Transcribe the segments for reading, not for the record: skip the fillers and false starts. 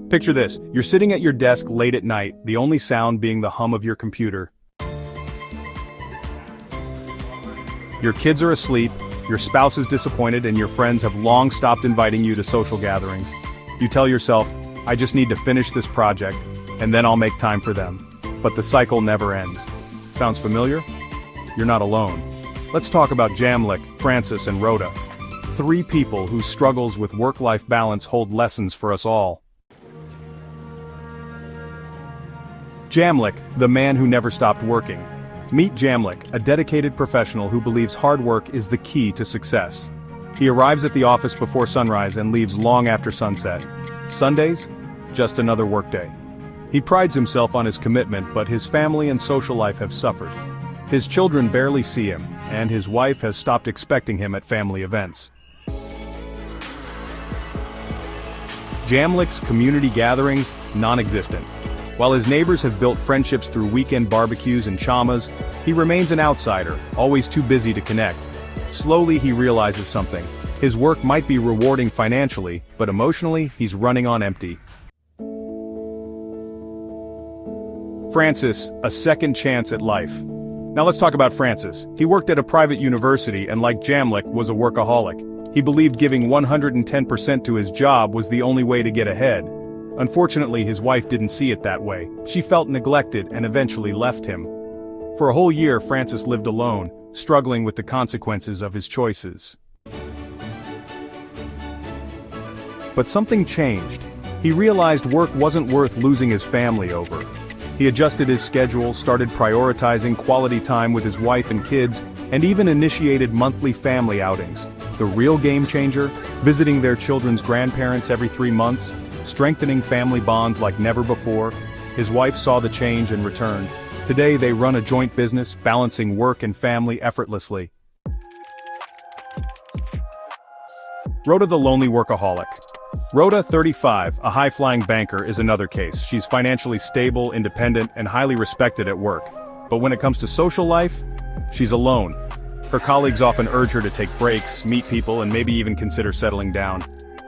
Picture this, you're sitting at your desk late at night, the only sound being the hum of your computer. Your kids are asleep, your spouse is disappointed, and your friends have long stopped inviting you to social gatherings. You tell yourself, I just need to finish this project, and then I'll make time for them. But the cycle never ends. Sounds familiar? You're not alone. Let's talk about Jamlick, Francis, and Rhoda. Three people whose struggles with work-life balance hold lessons for us all. Jamlick, the man who never stopped working. Meet Jamlick, a dedicated professional who believes hard work is the key to success. He arrives at the office before sunrise and leaves long after sunset. Sundays? Just another workday. He prides himself on his commitment, but his family and social life have suffered. His children barely see him, and his wife has stopped expecting him at family events. Jamlick's community gatherings, non-existent. While his neighbors have built friendships through weekend barbecues and chamas, he remains an outsider, always too busy to connect. Slowly he realizes something. His work might be rewarding financially, but emotionally, he's running on empty. Francis, a second chance at life. Now let's talk about Francis. He worked at a private university and, like Jamlick, was a workaholic. He believed giving 110% to his job was the only way to get ahead. Unfortunately, his wife didn't see it that way. She felt neglected and eventually left him. For a whole year, Francis lived alone, struggling with the consequences of his choices. But something changed. He realized work wasn't worth losing his family over. He adjusted his schedule, started prioritizing quality time with his wife and kids, and even initiated monthly family outings. The real game changer? Visiting their children's grandparents every 3 months, strengthening family bonds like never before. His wife saw the change and returned. Today they run a joint business, balancing work and family effortlessly. Rhoda, the lonely workaholic. Rhoda, 35, a high-flying banker, is another case. She's financially stable, independent, and highly respected at work. But when it comes to social life, she's alone. Her colleagues often urge her to take breaks, meet people, and maybe even consider settling down.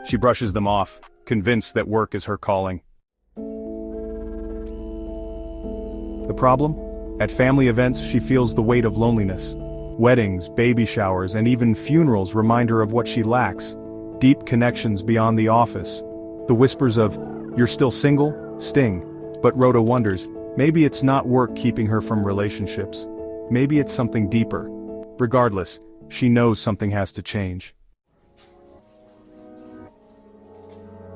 She brushes them off, convinced that work is her calling. The problem? At family events, she feels the weight of loneliness. Weddings, baby showers, and even funerals remind her of what she lacks. Deep connections beyond the office. The whispers of, "You're still single?" sting. But Rhoda wonders, maybe it's not work keeping her from relationships. Maybe it's something deeper. Regardless, she knows something has to change.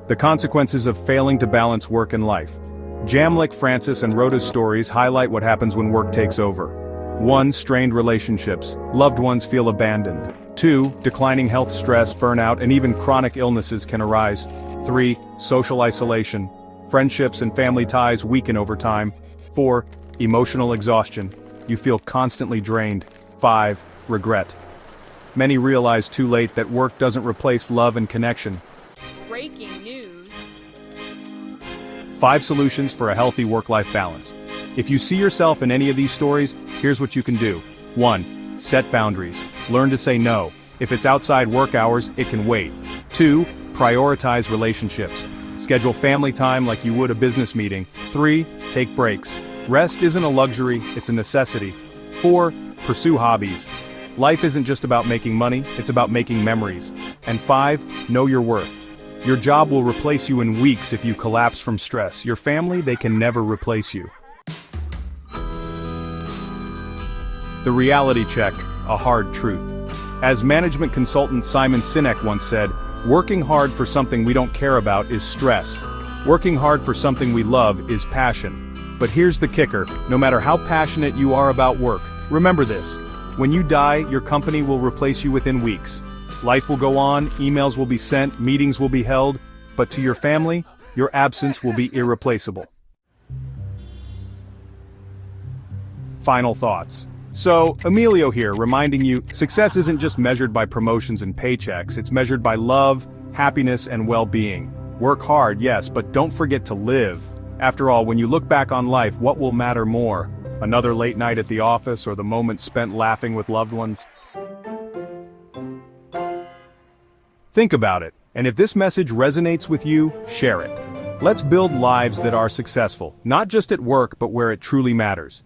The consequences of failing to balance work and life. Jamlick, Francis, and Rhoda's stories highlight what happens when work takes over. 1. Strained relationships. Loved ones feel abandoned. 2. Declining health, stress, burnout, and even chronic illnesses can arise. 3. Social isolation. Friendships and family ties weaken over time. 4. Emotional exhaustion. You feel constantly drained. 5. Regret. Many realize too late that work doesn't replace love and connection. Breaking news. 5 solutions for a healthy work-life balance. If you see yourself in any of these stories, here's what you can do. 1. Set boundaries. Learn to say no. If it's outside work hours, it can wait. 2. Prioritize relationships. Schedule family time like you would a business meeting. 3. Take breaks. Rest isn't a luxury, it's a necessity. 4. Pursue hobbies. Life isn't just about making money, it's about making memories. And 5. Know your worth. Your job will replace you in weeks if you collapse from stress. Your family, they can never replace you. The reality check, a hard truth. As management consultant Simon Sinek once said, working hard for something we don't care about is stress. Working hard for something we love is passion. But here's the kicker, no matter how passionate you are about work, remember this. When you die, your company will replace you within weeks. Life will go on, emails will be sent, meetings will be held, but to your family, your absence will be irreplaceable. Final thoughts. So, Emilio here, reminding you, success isn't just measured by promotions and paychecks, it's measured by love, happiness, and well-being. Work hard, yes, but don't forget to live. After all, when you look back on life, what will matter more? Another late night at the office or the moments spent laughing with loved ones? Think about it. And if this message resonates with you, share it. Let's build lives that are successful, not just at work but where it truly matters.